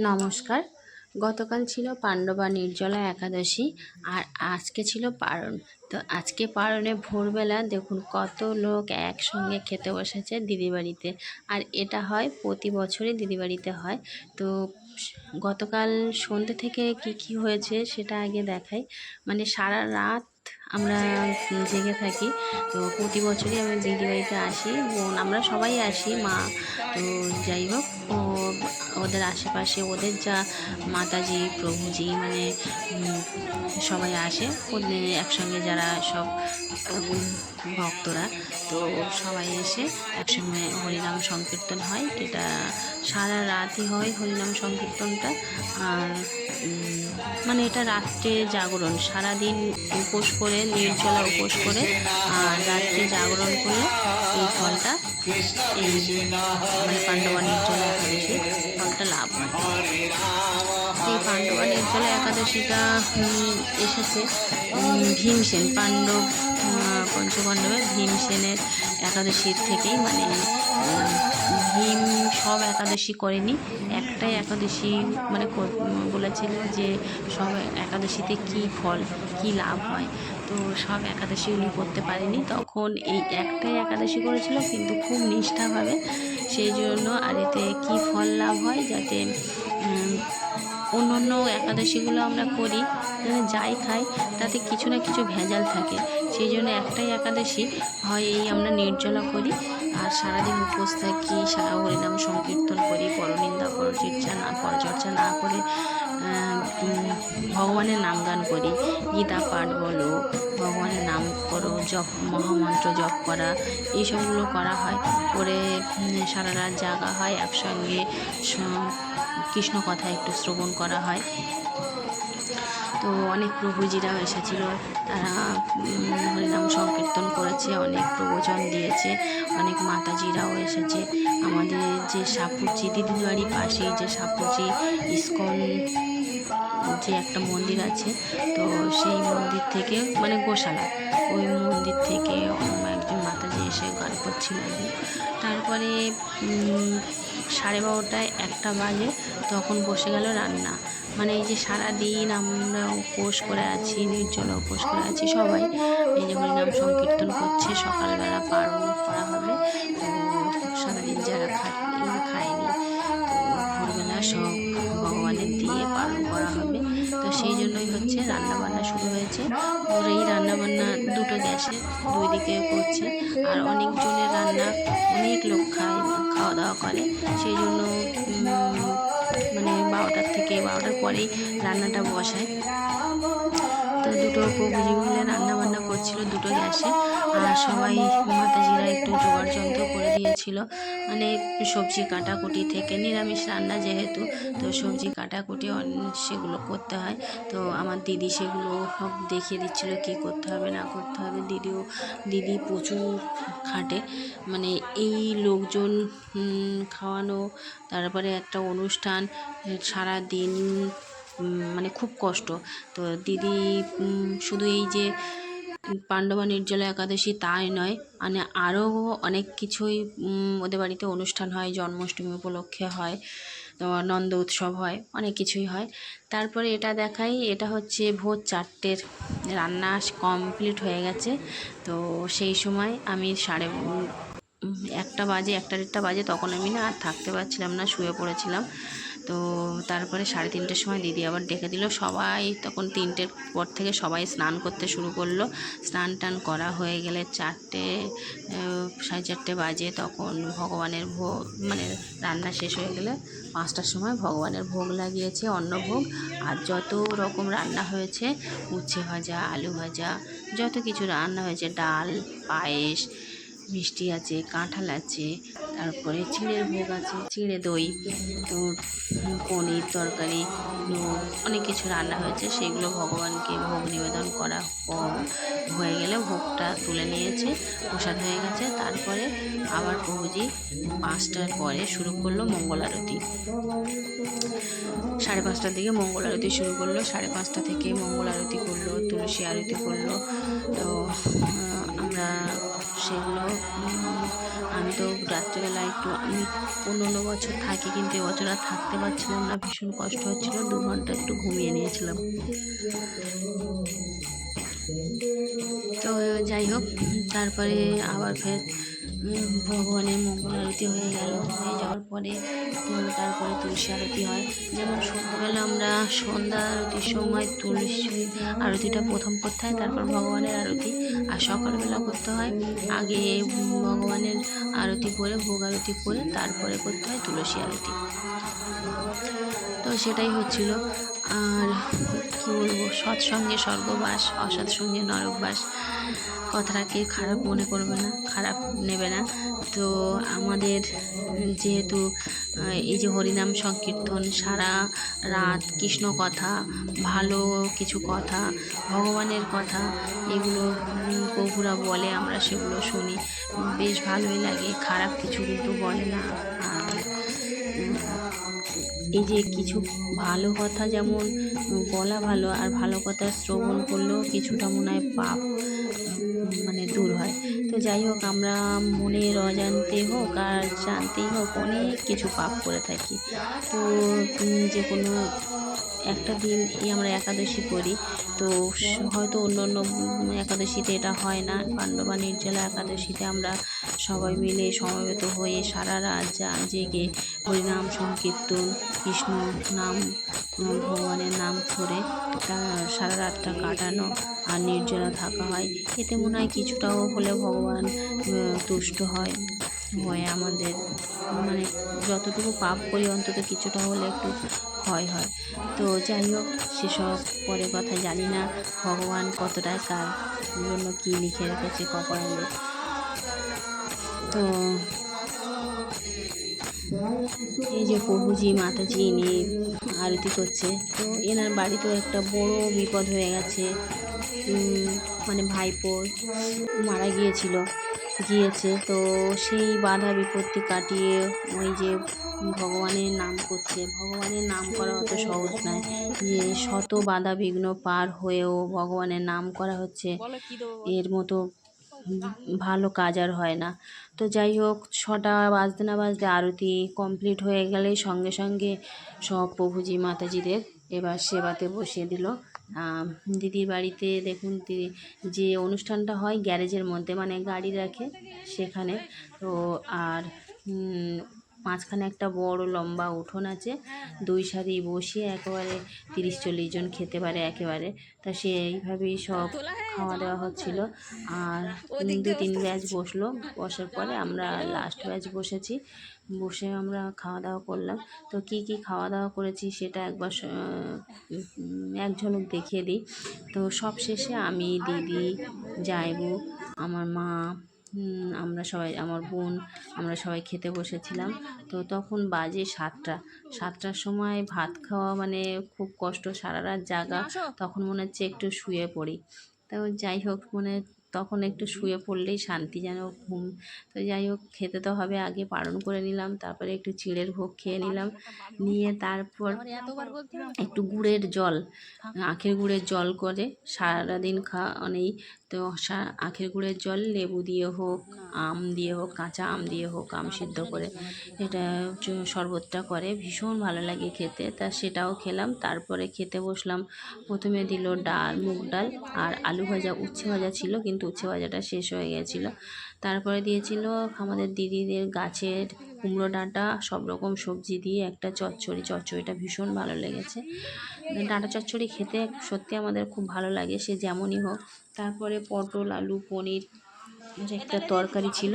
নমস্কার। গতকাল ছিল পাণ্ডবা নির্জলা একাদশী আর আজকে ছিল পারণ। তো আজকে পারণে ভোরবেলা দেখুন কত লোক একসঙ্গে খেতে বসেছে দিদিবাড়িতে। আর এটা হয় প্রতি বছরই দিদিবাড়িতে হয়। তো গতকাল সন্ধ্যে থেকে কি হয়েছে সেটা আগে দেখাই। মানে সারা রাত আমরা জেগে থাকি। তো প্রতি বছরই আমি দিদিবাড়িতে আসি, বোন আমরা সবাই আসি, মা। তো যাই হোক, ওদের আশেপাশে ওদের যা মাতাজি প্রভুজি মানে সবাই আসে, ওদের একসঙ্গে যারা সব ভক্তরা, তো সবাই এসে একসঙ্গে হরিনাম সংকীর্তন হয়। এটা সারা রাতই হয় হরিনাম সংকীর্তনটা। আর মানে এটা রাত্রে জাগরণ, সারাদিন উপোস করে নির্জলা উপোস করে আর রাত্রে জাগরণ করলে এই ফলটা, এই মানে পাণ্ডবা নির্জলা একাদশী ফলটা লাভ হয়। এই পাণ্ডবা নির্জলা একাদশীটা এসেছে ভীমসেন, পাণ্ডব পঞ্চপাণ্ডবের ভীমসেনের একাদশীর থেকেই। মানে ভীম সব একাদশী করেনি, একটাই একাদশী মানে বলেছিল যে সব একাদশীতে কি ফল কি লাভ হয়। তো সব একাদশী উনি করতে পারেনি, তখন এই একটাই একাদশী করেছিল কিন্তু খুব নিষ্ঠাভাবে। সেই জন্য আর এতে কী ফল লাভ হয়, যাতে অন্য অন্য একাদশীগুলো আমরা করি, যাই খাই তাতে কিছু না কিছু ভেজাল থাকে। সেই জন্য একটাই একাদশী হয় এই আমরা নির্জলা করি আর সারাদিন উপোস থাকি, সারা হরিনাম সংকীর্তন করি, পরনিন্দা পরচর্চা না করে ভগবানের নাম গান করি, গীতা পাঠ বলো, ভগবানের নাম করো, জপ মহামন্ত্র জপ করা, এইসবগুলো করা হয়। করে সারা রাত জাগা হয়, একসঙ্গে কৃষ্ণ কথা একটু শ্রবণ করা হয়। তো অনেক প্রভুজিরাও এসেছিল, তারা হরিনাম সংকীর্তন করেছে, অনেক প্রবচন দিয়েছে, অনেক মাতাজিরাও এসেছে। আমাদের যে সাপুচি দিদির বাড়ির পাশে যে সাপুচি ইস্কন যে একটা মন্দির আছে, তো সেই মন্দির থেকে মানে গোশালা, ওই মন্দির থেকে একজন মাতাজি এসে গান করছিলেন। তারপরে 12:30টায় 1টা বাজে, তখন বসে গেল রান্না। মানে এই যে সারাদিন আমরা উপোস করে আছি, নির্জলা উপোস করে আছি সবাই, এই যে হরিনাম সংকীর্তন করছে, সকালবেলা পারণ করা হবে। তো সারাদিন যারা খায়নি, তো ভোরবেলা সব ভগবানের দিয়ে পালন করা হবে। তো সেই জন্যই হচ্ছে রান্নাবান্না শুরু হয়েছে। ওর এই রান্নাবান্না দুটো গ্যাসে 2 দিকে করছে, আর অনেকজনের রান্না, অনেক লোক খাওয়া দাওয়া করে। সেই জন্য মানে 12টার পরেই রান্নাটা বসায়। তো দুটো প্রভুজি মিলে রান্নাবান্না করছিল দুটো গ্যাসে, আর সবাই মাতাজিরা একটু জোগাড় যন্ত্র করে দিয়েছিল। মানে সবজি কাটাকুটি থেকে, নিরামিষ রান্না যেহেতু, তো সবজি কাটাকুটি সেগুলো করতে হয়। তো আমার দিদি সেগুলো সব দেখিয়ে দিচ্ছিল কী করতে হবে না করতে হবে। দিদি প্রচুর খাটে, মানে এই লোকজন খাওয়ানো, তারপরে একটা অনুষ্ঠান, সারা দিন মানে খুব কষ্ট। তো দিদি শুধু এই যে পাণ্ডবা নির্জলা একাদশী তাই নয়, মানে আরও অনেক কিছুই ওদের বাড়িতে অনুষ্ঠান হয়, জন্মাষ্টমী উপলক্ষে হয়, তো নন্দ উৎসব হয়, অনেক কিছুই হয়। তারপরে এটা দেখাই, এটা হচ্ছে ভোর 4টের রান্না কমপ্লিট হয়ে গেছে। তো সেই সময় আমি 1টা বাজে, 1টা-1:30 বাজে, তখন আমি না আর থাকতে পারছিলাম না, শুয়ে পড়েছিলাম। তো তারপরে 3:30টার সময় দিদি আবার ডেকে দিল। সবাই তখন 3টের পর থেকে সবাই স্নান করতে শুরু করলো। স্নান টান করা হয়ে গেলে 4টে 4:30 বাজে, তখন ভগবানের ভোগ মানে রান্না শেষ হয়ে গেলে 5টার সময় ভগবানের ভোগ লাগিয়েছে, অন্নভোগ। আর যত রকম রান্না হয়েছে, উচ্ছে ভাজা, আলু ভাজা, যত কিছু রান্না হয়েছে, ডাল, পায়েস, মিষ্টি আছে, কাঁঠাল আছে, তারপরে চিঁড়ের ভোগ আছে, চিঁড়ে দই, তো পনির তরকারি, অনেক কিছু রান্না হয়েছে। সেগুলো ভগবানকে ভোগ নিবেদন করা হয়ে গেলে ভোগটা তুলে নিয়েছে, প্রসাদ হয়ে গেছে। তারপরে আবার প্রভুজি 5টার পরে শুরু করলো মঙ্গল আরতি। 5:30টার দিকে মঙ্গল আরতি শুরু করলো। 5:30টা থেকে মঙ্গল আরতি করলো, তুলসী আরতি করলো। তো আমরা সেগুলো আমি তো রাত্রেবেলা একটু আমি অন্য বছর থাকি, কিন্তু এবছর আর থাকতে পারছিলাম না, ভীষণ কষ্ট হচ্ছিল, 2 ঘন্টা একটু ঘুমিয়ে নিয়েছিলাম। তো যাই হোক, তারপরে আবার ফের ভগবানের মঙ্গল আরতি হয়ে গেল, হয়ে যাওয়ার পরে তো তারপরে তুলসী আরতি হয়। যেমন সন্ধ্যাবেলা আমরা সন্ধ্যা আরতির সময় তুলসী আরতিটা প্রথম করতে হয়, তারপর ভগবানের আরতি। আর সকালবেলা করতে হয় আগে ভগবানের আরতি করে, ভোগ আরতি করে, তারপরে করতে হয় তুলসী আরতি। তো সেটাই হচ্ছিল। আর কী বলবো, সৎসঙ্গে স্বর্গবাস, অসৎসঙ্গে নরকবাস, কথাটাকে খারাপ মনে করবে না, খারাপ নেবে না। তো আমাদের যেহেতু এই যে হরিনাম সংকীর্তন, সারা রাত কৃষ্ণ কথা, ভালো কিছু কথা, ভগবানের কথা, এগুলো প্রভুরা বলে, আমরা সেগুলো শুনি, বেশ ভালোই লাগে, খারাপ কিছু কিন্তু বলে না। আর এই যে কিছু ভালো কথা যেমন বলা ভালো, আর ভালো কথা শ্রবণ করলেও কিছুটা মনে হয় পাপ মানে দূর হয়। তো যাই হোক, আমরা মনের অজান্তে হোক আর জানতেই হোক অনেক কিছু পাপ করে থাকি। তো যে কোনো একটা দিন আমরা একাদশী করি, তো হয়তো অন্য অন্য একাদশীতে এটা হয় না। পাণ্ডবা নির্জলা একাদশীতে আমরা সবাই মিলে সমবেত হয়ে সারা রাত জেগে হরিনাম সংকীর্তন, কৃষ্ণ নাম, ভগবানের নাম করে সারা রাতটা কাটানো আর নির্জলা থাকা হয়। এতে মনে হয় কিছুটাও হলে ভগবান তুষ্ট হয়, আমাদের মানে যতটুকু পাপ করি অন্তত কিছুটা হলে একটু ক্ষয় হয়। তো যাই হোক, সেসব পরে কথা, জানি না ভগবান কতটাই কার জন্য কী লিখে রেখেছে কপালে। তো এই যে প্রভুজি মাতাজি ইনি আরতি করছে, তো এনার বাড়িতেও একটা বড় বিপদ হয়ে গেছে, মানে ভাইপো মারা গিয়েছে। তো সেই বাধা বিপত্তি কাটিয়ে ওই যে ভগবানের নাম করছে। ভগবানের নাম করা অত সহজ নয়, যে শত বাধা বিঘ্ন পার হয়েও ভগবানের নাম করা হচ্ছে, এর মতো ভালো কাজ আর হয় না। তো যাই হোক, 6টা বাজতে না বাজতে আরতি কমপ্লিট হয়ে গেলেই সঙ্গে সঙ্গে সব প্রভুজি মাতাজিদের এবার সেবাতে বসিয়ে দিল। দিদির বাড়িতে দেখুন, যে অনুষ্ঠানটা হয় গ্যারেজের মধ্যে, মানে গাড়ি রাখে সেখানে। তো আর মাঝখানে একটা বড় লম্বা উঠোন আছে, 2 সারি বসিয়ে একেবারে 30-40 জন খেতে পারে একেবারে। তা সেইভাবেই সব খাওয়া দাওয়া হচ্ছিল। আর 2-3 ব্যাচ বসলো, বসার পরে আমরা লাস্ট ব্যাচ বসেছি, বসে আমরা খাওয়া দাওয়া করলাম। তো কি কি খাওয়া দাওয়া করেছি সেটা একবার এক ঝলক দেখিয়ে দিই। তো সব শেষে আমি, দিদি, জায়বু, আমার মা, আমরা সবাই, আমার বোন, আমরা সবাই খেতে বসেছিলাম। তো তখন বাজে 7টার সময় ভাত খাওয়া মানে খুব কষ্ট, সারা রাত জাগা, তখন মনে হচ্ছে একটু শুয়ে পড়ি। তো যাই হোক, তখন একটু শুয়ে পড়লেই শান্তি, যেন ঘুম। তো যাই হোক, খেতে তো হবে, আগে পালন করে নিলাম, তারপরে একটু চিড়ের ভোগ খেয়ে নিলাম, নিয়ে তারপর একটু গুড়ের জল, আখের গুড়ের জল করে সারাদিন নেই। তো আখের গুড়ের জল লেবু দিয়ে হোক, আম দিয়ে হোক, কাঁচা আম দিয়ে হোক, আম সিদ্ধ করে এটা শরবতটা করে, ভীষণ ভালো লাগে খেতে। তা সেটাও খেলাম। তারপরে খেতে বসলাম। প্রথমে দিল ডাল, মুগ ডাল আর আলু ভাজা, উচ্ছে ভাজা ছিল, কিন্তু উচ্ছে ভাজাটা শেষ হয়ে গেছিলো। তারপরে দিয়েছিল আমাদের দিদিদের গাছের কুমড়ো ডাঁটা, সব রকম সবজি দিয়ে একটা চচ্চড়িটা ভীষণ ভালো লেগেছে। ডাঁটা চচ্চড়ি খেতে সত্যি আমাদের খুব ভালো লাগে, সে যেমনই হোক। তারপরে পটল, আলু, পনির একটা তরকারি ছিল।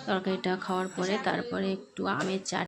তরকারিটা খাওয়ার পরে তারপরে একটু আমের চাটনি